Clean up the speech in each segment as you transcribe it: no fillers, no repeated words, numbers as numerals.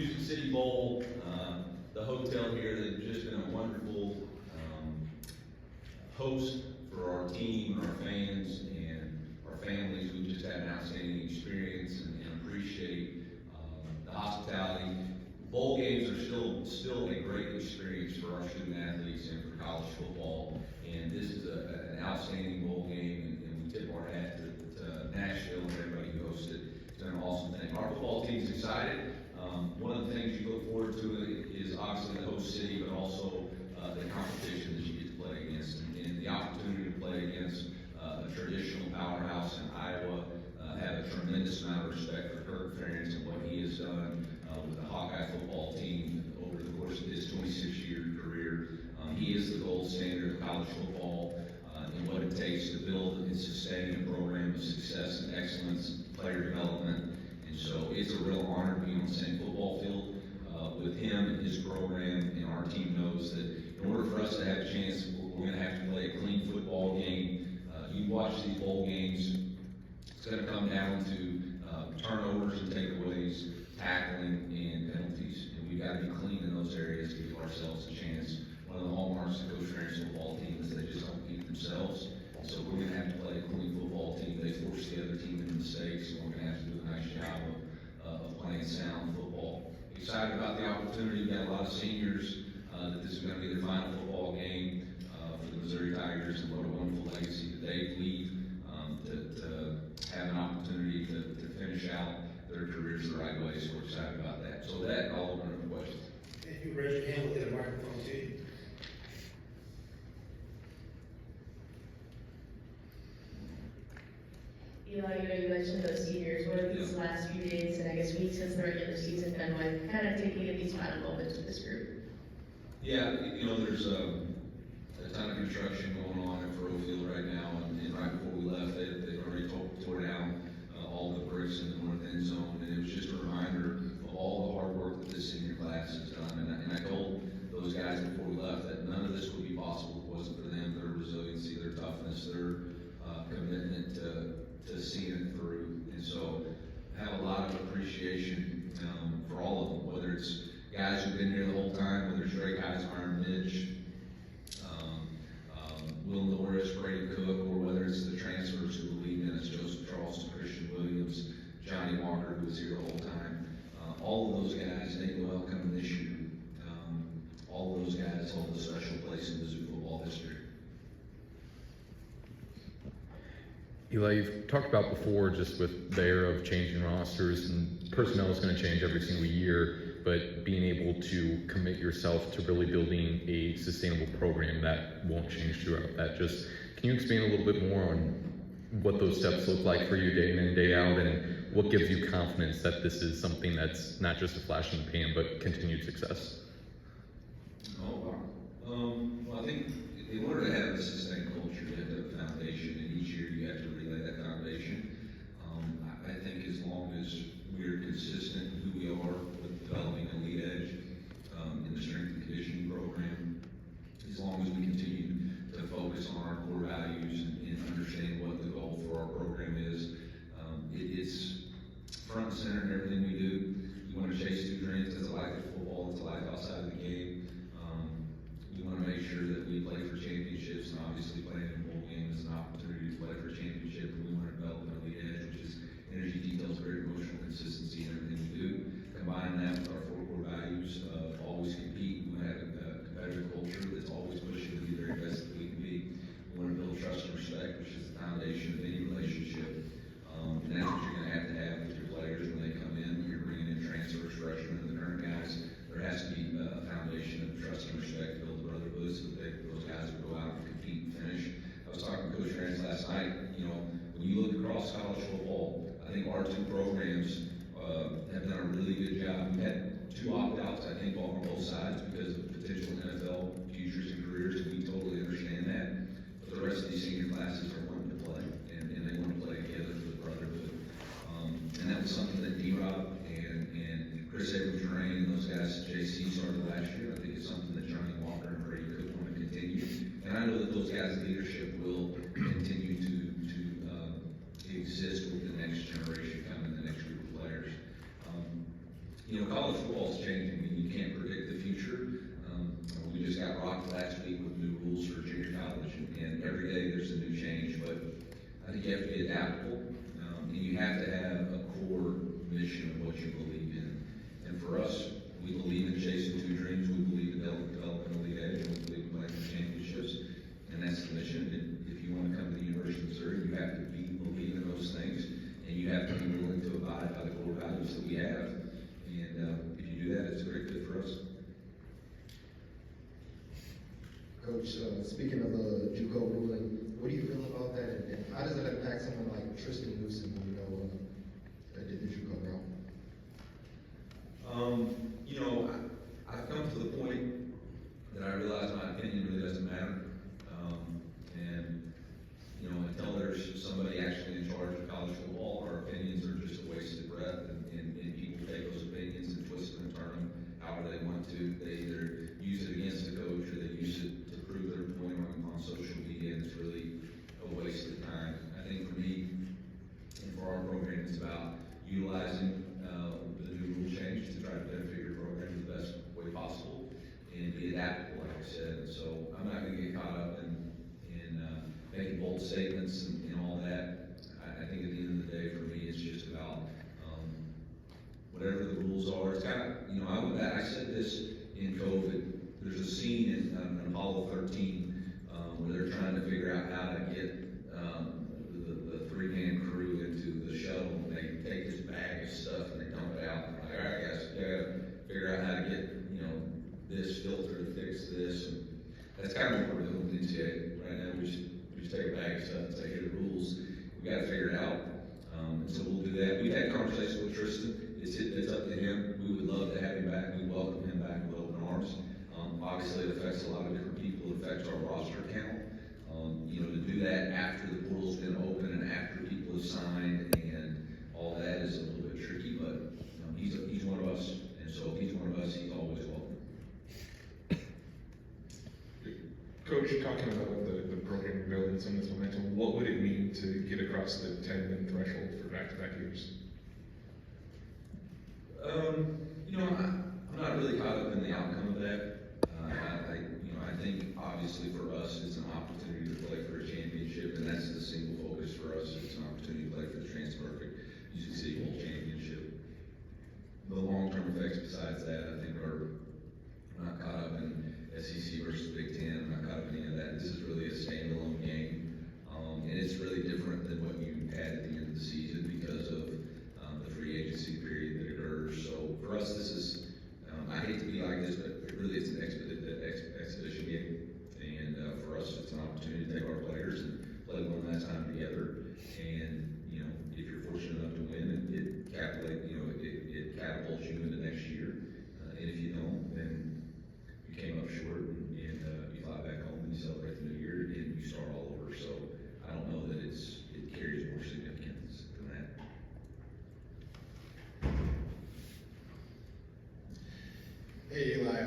Music City Bowl, the hotel here, they've just been a wonderful host for our team and our fans and our families. We've just had an outstanding experience and appreciate the hospitality. Bowl games are still a great experience for our student athletes and for college football. And this is an outstanding bowl game, and we tip our hat to Nashville and everybody who hosted. It's been an awesome thing. Our football team's excited. One of the things you look forward to is obviously the host city, but also the competition that you get to play against, and the opportunity to play against a traditional powerhouse in Iowa. Have a tremendous amount of respect for Kirk Ferentz and what he has done with the Hawkeye football team over the course of his 26-year career. He is the gold standard of college football and what it takes to build and sustain a program of success and excellence, player development. And so it's a real honor to be on the same football field with him and his program. And our team knows that in order for us to have a chance, we're going to have to play a clean football game. You watch these bowl games, it's going to come down to turnovers and takeaways, tackling, and penalties. And we've got to be clean in those areas to give ourselves a chance. One of the hallmarks of Coach Ferentz football team is they just don't beat themselves. And so we're going to have to play a clean football team. They force the other team into mistakes, and we're going to have to do a nice job of playing sound football. Excited about the opportunity. We've got a lot of seniors that this is going to be their final football game for the Missouri Tigers, and what a wonderful legacy that they leave to have an opportunity to finish out their careers the right way. So we're excited about that. So with that, I'll open up for questions. If you raise your hand, we'll get a microphone to you. Eli, you mentioned those seniors. What are these last few days and I guess weeks since the regular season been like, kind of taking in these final moments with this group? Yeah, there's a ton of construction going on at Furrow Field right now, and right before we left, they'd already tore down all the bricks in the north end zone, and it was just a reminder of all the hard work that this senior class has done. And I told those guys before we left that none of this would be possible if it wasn't for them, their resiliency, their toughness, their commitment to seeing it through. And so I have a lot of appreciation for all of them, whether it's guys who've been here the whole time, whether it's Drake Eismeyer, Midge, Will Norris, Brady Cook, or whether it's the transfers who believe in us, Joseph Charleston, Christian Williams, Johnny Walker, who was here the whole time. All of those guys, Nate Noel coming this year, all of those guys hold a special place in Mizzou football history. Eli, you've talked about before just with the era of changing rosters, and personnel is going to change every single year, but being able to commit yourself to really building a sustainable program that won't change throughout that. Just, can you expand a little bit more on what those steps look like for you day in and day out, and what gives you confidence that this is something that's not just a flash in the pan, but continued success? Oh, wow. Well, I think in order to have a sustained culture, you have to have a foundation, and each year you have to relay that foundation. I think as long as we're consistent in who we are with developing a lead edge in the strength and conditioning program, as long as we continue to focus on our core values and understand what the goal for our program is, it's front and center in everything we do. We want to chase two dreams. That's a life of football. It's a life outside of the game. We want to make sure that we play for championships, and obviously playing in a bowl game is an opportunity to play for a championship. And we want to develop an elite edge, which is energy, details, very emotional consistency in everything we do. Combine that with our four core values of always compete. We want to have a competitive culture that's always pushing to be the very best that we can be. We want to build trust and respect, which is the foundation of any relationship. And that's what you're going to have with your players when they come in. When you're bringing in transfers, freshmen, and the current guys, there has to be a foundation of trust and respect, build brotherhood, so that those guys will go out and compete and finish. I was talking to Coach Ferentz last night. When you look across college football, I think our college football is changing, and you can't predict the future. We just got rocked last week with new rules for junior college, and every day there's a new change, but I think you have to be adaptable, and you have to have a core mission of what you believe in. And for us, we believe in chasing two dreams, we believe in developing elite edge, and we believe in winning championships, and that's the mission. And if you want to come to the University of Missouri, you have to believe in those things, and you have to be willing to abide by the core values that we have. And if you do that, it's a great fit for us. Coach, speaking of the JUCO ruling, what do you feel about that, and how does it impact someone like Tristan Newsom, that did the JUCO route? I've come to the point that I realize my opinion really doesn't matter. Until there's somebody actually in charge of college football, our opinions are just a wasted breath, and people take those opinions and twist them and turn them however they want to. They either use it against the coach or they use it to prove their point on social media, and it's really a waste of time. I think for me, and for our program, it's about utilizing the new rule change to try to benefit your program the best way possible and be adaptable, like I said. And so I'm not going to get caught up in making bold statements and all that. I think at the end of the day, for me, it's just about whatever the rules are. It's kind of, I went back, I said this in COVID. There's a scene in Apollo 13 where they're trying to figure out how to get the three-man crew into the shuttle, and they take this bag of stuff and they dump it out. And they're like, all right, guys, you gotta figure out how to get, this filter to fix this. And that's kind of what we're doing with NCAA right now. We just take a bag of stuff and say, here are the rules. We got to figure it out. And so we'll do that. We've had conversations with Tristan. It's up to him. We would love to have him back. We welcome him back with open arms. Obviously, it affects a lot of different people. It affects our roster count. To do that after the portal's been open and after people have signed and all that is a little bit tricky. But he's one of us, and so if he's one of us, he's always welcome. Coach, you're talking about the program building some of this momentum. What would it mean to get across the 10-win threshold for back-to-back years? I'm not really caught up in the outcome of that. I think obviously for us, it's an opportunity to play for a championship, and that's the single focus for us. It's an opportunity to play for the Trans-Perfect UC Bowl championship. The long-term effects besides that, I think, are not caught up in SEC versus Big Ten. I'm not caught up in any of that. This is really a standalone game, and it's really different than what you had at the end of the season because of the free agency period that occurs. So for us, this is, I hate to be like this, but really it's an exhibition game. And for us, it's an opportunity to take our players and play one last time together. And, if you're fortunate enough to win, it catapults you into next year. And if you don't, then you came up short and you fly back home and you celebrate the new year and you start all over. So I don't know that it carries more significance than that. Hey Eli,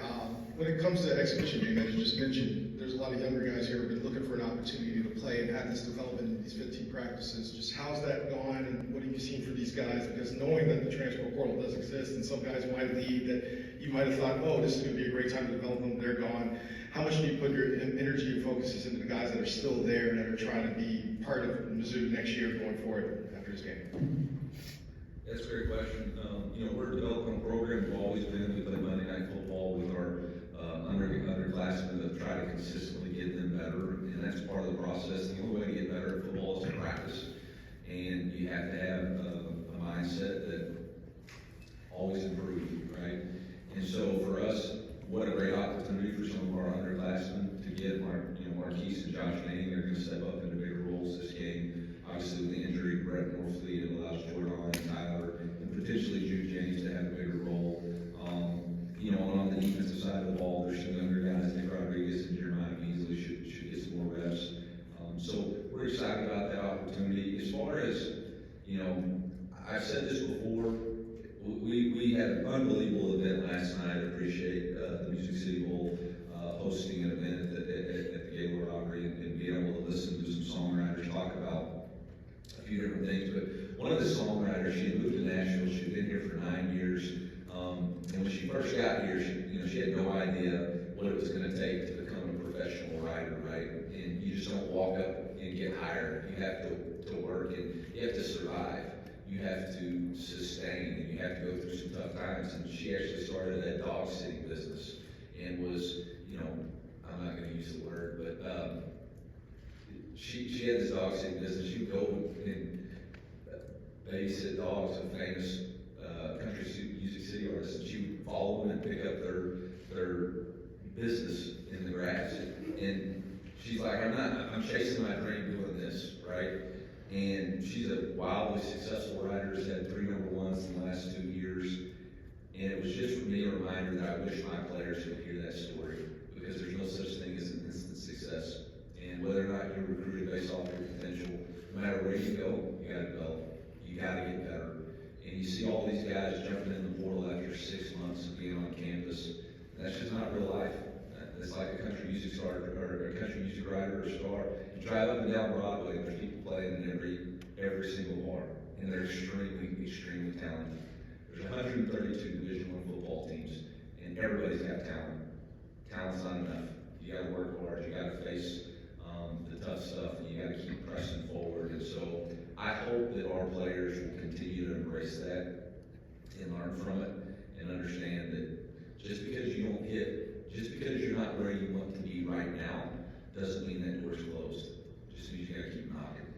when it comes to exhibition game, as you just mentioned, there's a lot of younger guys here who've been looking for an opportunity to play and have this development in these 15 practices. Just how's that gone, and what have you seen for these guys? Because knowing that the transfer portal does exist and some guys might leave that you might have thought, oh, this is going to be a great time to develop them, they're gone. How much do you put your energy and focuses into the guys that are still there that are trying to be part of Mizzou next year going forward after this game? That's a great question. We're developing a program. We've always been. We play Monday Night Football with our underclassmen to try to consistently get them better, and that's part of the process. The only way to get better at football is to practice, and you have to have a mindset that always improves, right? And so for us, what a great opportunity for some of our underclassmen to get Marquise and Josh Manning. They're going to step up into bigger roles this game. Obviously, with the injury of Brett Morfleet, it allows Jordan and Tyler and potentially Jude James to have a bigger role. On the defensive side of the ball, there's some younger guys, Nick Rodriguez and Jeremiah Beasley should get some more reps. So we're excited about that opportunity. As far as, I've said this before, we had an unbelievable event last night. I appreciate the Music City Bowl hosting an event at the Gaylord Aubrey and being able to listen to some songwriters talk about a few different things. But one of the songwriters, she had moved to Nashville. She'd been here for 9 years. right? And you just don't walk up and get hired. You have to work, and you have to survive. You have to sustain, and you have to go through some tough times. And she actually started a dog sitting business and was, you know, I'm not gonna use the word, but, she had this dog sitting business. She would go and babysit dogs of famous, country music city artists, and she would follow them and pick up their business in the grass. And she's like, I'm chasing my dream doing this, right? And she's a wildly successful writer, has had 3 number ones in the last 2 years. And it was just for me a reminder that I wish my players could hear that story, because there's no such thing as an instant success. And whether or not you're recruited based off your potential, no matter where you go, you gotta develop, you gotta get better. And you see all these guys jumping in the portal after 6 months of being on campus. And that's just not real life. It's like a country music star or a country music writer or star. You drive up and down Broadway, and there's people playing in every single bar, and they're extremely talented. There's 132 Division I football teams, and everybody's got talent. Talent's not enough. You got to work hard. You got to face the tough stuff, and you got to keep pressing forward. And so I hope that our players will continue to embrace that and learn from it, and understand that just because you don't hit, just because you're not where you want to be right now, doesn't mean that door's closed. It just means you got to keep knocking.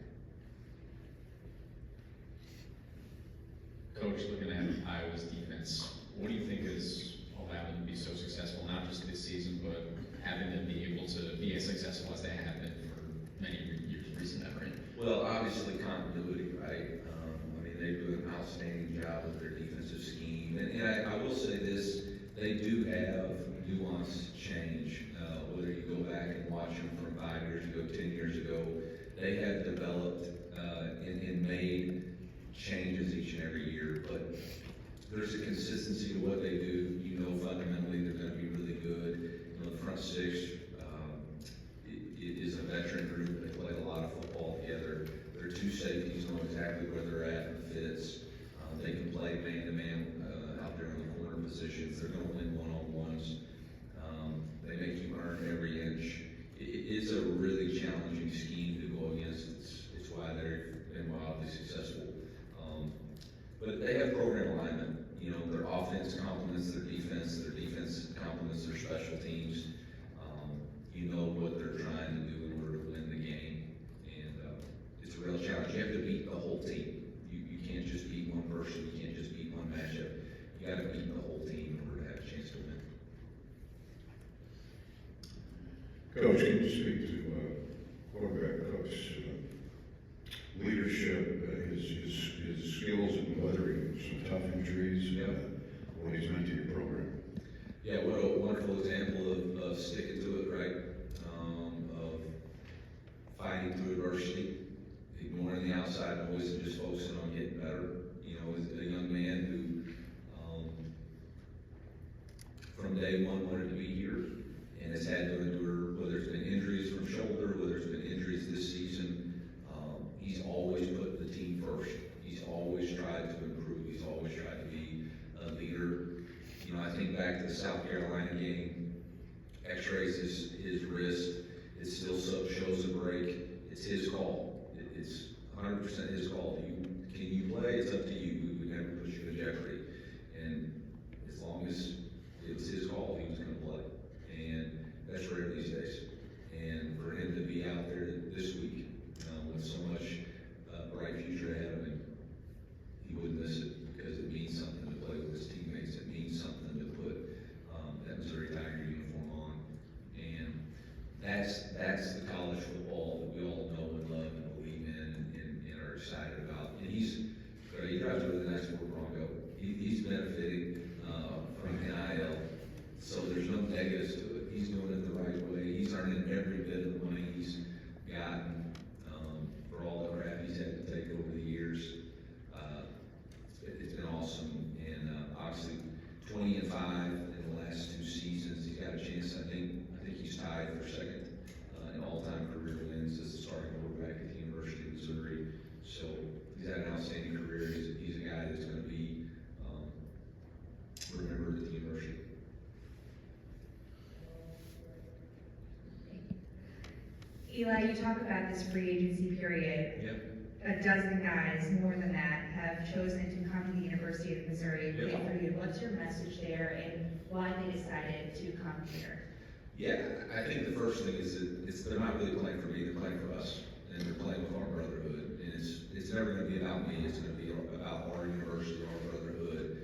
Coach, looking at Iowa's defense, what do you think has allowed them to be so successful, not just this season, but having them be able to be as successful as they have been for many years recent memory? Well, obviously continuity, right? I mean, they do an outstanding job with their defensive scheme. And I will say this, they do have nuanced change. Whether you go back and watch them from 5 years ago, 10 years ago, they have developed and made changes each and every year. But there's a consistency to what they do. You know, fundamentally, they're going to be really good. You know, the front six is a veteran group. They play a lot of football together. Their 2 safeties know exactly where they're at in the fits. They can play man-to-man out there in the corner positions. They're going to win one-on-ones. They make you earn every inch. It's a really challenging scheme to go against. It's why they've been wildly successful. But they have program alignment. You know, their offense complements their defense complements their special teams. You know what they're trying to do in order to win the game. And it's a real challenge. You have to beat the whole team. You can't just beat one person. You can't just beat one matchup. You got to beat the whole team in order to have a chance to win. Coach, can you speak to quarterback coach leadership, his skills in weathering some tough injuries, what he's meant to your program? Yeah, what a wonderful example of sticking to it, right? Of fighting through adversity, ignoring the outside noise and just focusing on getting better. You know, as a young man who, from day one wanted to be here and has had to endure, whether it's been injuries from shoulder, whether it's been injuries this season, he's always put the team first. He's always tried to improve. He's always tried to be a leader. You know, I think back to the South Carolina game, x-rays his wrist. It still shows a break. It's his call. It's 100% his call. Can you play? It's up to you. We would never put you in jeopardy. And as long as it was his call, he was going to play. And that's rare these days. And for him to be out there this week with so much bright future ahead of him, he wouldn't miss it, because it means something to play with his teammates. It means something to put that Missouri Tiger uniform on. And that's the college football that we all know and love and believe in and are excited about. And he drives Eli, you talk about this free agency period. Yep. A dozen guys, more than that, have chosen to come to the University of Missouri to play Yeah. for you. What's your message there and why they decided to come here? Yeah, I think the first thing is that they're not really playing for me, they're playing for us, and they're playing with our brotherhood. And it's never gonna be about me, it's gonna be about our university, our brotherhood,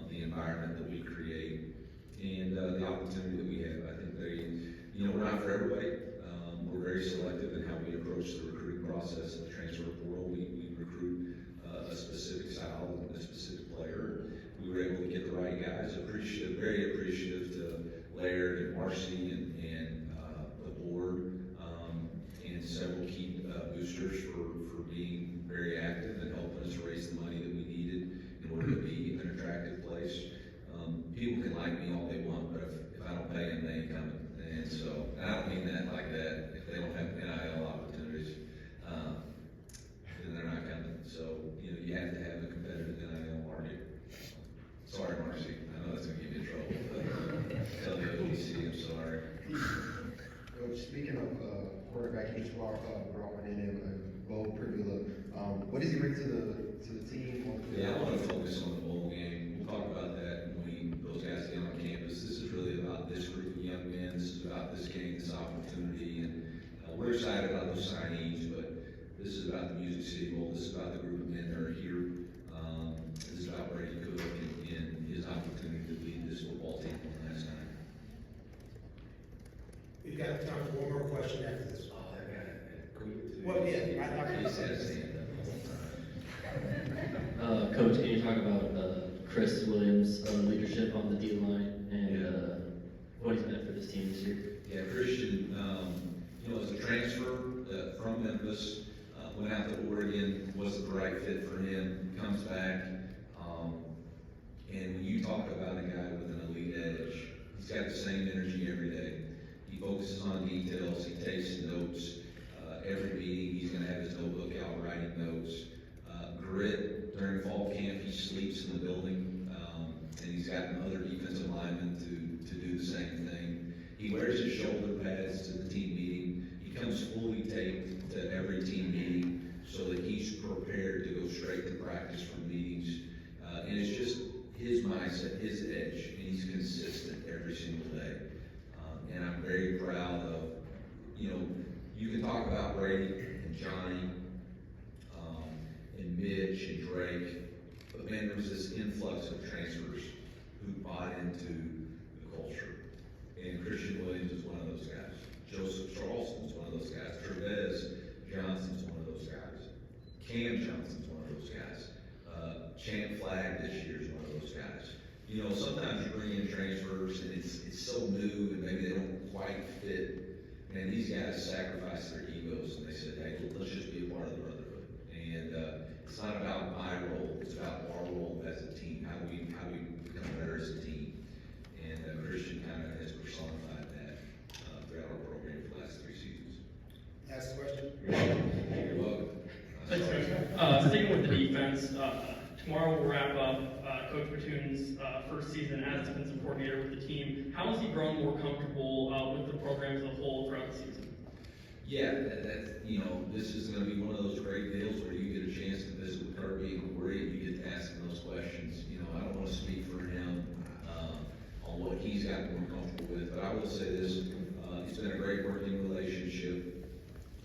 the environment that we create, and the opportunity that we have. I think we're not for everybody. We're very selective in how we approach the recruiting process in the transfer portal. We recruit a specific style and a specific player. We were able to get the right guys. Very appreciative to Laird and Marcy and the board, and several key boosters for being very active and helping us raise the money that we needed in order to be an attractive place. People can like me all they want, but if I don't pay them, they ain't coming. And so, and I don't mean that like that. If they don't have NIL opportunities, then they're not coming. So, you have to have a competitive NIL market. Sorry, Marcy, I know that's gonna get me in trouble, but tell the OGC, I'm sorry. Coach, speaking of quarterback, you just brought one in, Bo Privula. What does he bring to the team? Yeah, I want to focus on the bowl game. We'll talk about that when those guys get on campus. This is really about this group of young men. This is about this game, this opportunity, and we're excited about those signees, but this is about the Music City Bowl. This is about the group of men that are here. This is about Brady Cook and his opportunity to lead this football team one last time. We've got time for one more question after this. Oh, I got it. Well, yeah, I He said his hand up the whole time. Coach, can you talk about Chris Williams' leadership on the D line and what he's meant for this team this year? Yeah, Christian, as a transfer from Memphis, went out to Oregon, wasn't the right fit for him, comes back, and when you talk about a guy with an elite edge, he's got the same energy every day. He focuses on details, he takes notes. Every meeting, he's gonna have his notebook out writing notes. Grit, during fall camp, he sleeps in the building, and he's gotten other defensive linemen to do the same thing. He wears his shoulder pads to the team meeting. He comes fully taped to every team meeting so that he's prepared to go straight to practice for meetings. And it's just his mindset, his edge, and he's consistent every single day. And I'm very proud of, you can talk about Brady and Johnny, and Mitch and Drake, but man, there was this influx of transfers who bought into the culture. And Christian Williams is one of those guys. Joseph Charleston's one of those guys. Trevez Johnson's one of those guys. Cam Johnson's one of those guys. Champ Flag this year is one of those guys. Sometimes you bring in transfers and it's so new and maybe they don't quite fit. And these guys sacrifice their egos and they said, hey, let's just be a part of the brotherhood. And it's not about my role, it's about our role as a team, how we become better as a team. And Christian kind of has personified that throughout our program for the last 3 seasons. Last question. You're welcome. Thanks, Coach. Sticking with the defense, tomorrow we'll wrap up Coach Batoon's first season as defensive coordinator with the team. How has he grown more comfortable with the program as a whole throughout the season? Yeah, this is going to be one of those great deals where you get a chance to visit with Kirby and Corey and you get to ask him those questions. I don't want to speak for him on what he's gotten more comfortable with, but I will say this, it's been a great working relationship.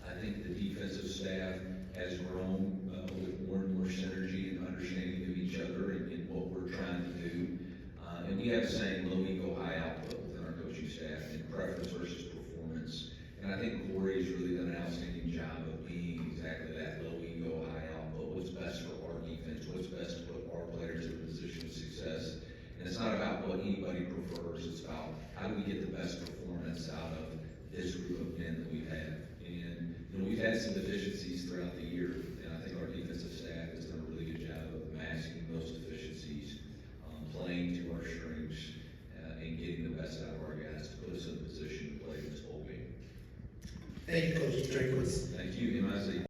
I think the defensive staff has grown with more and more synergy and understanding of each other and what we're trying to do. And we have the same low ego, high output within our coaching staff and preference versus performance. And I think Corey's really done an outstanding job of being exactly that, low ego, high output. What's best for our defense? What's best to put our players in a position of success? And it's not about what anybody prefers. It's about how do we get the best performance out of this group of men that we've had. And we've had some deficiencies throughout the year, and I think our defensive staff has done a really good job of masking those deficiencies, playing to our strengths, and getting the best out of our guys to put us in a position to play this bowl game. Thank you, Coach Drinkwitz.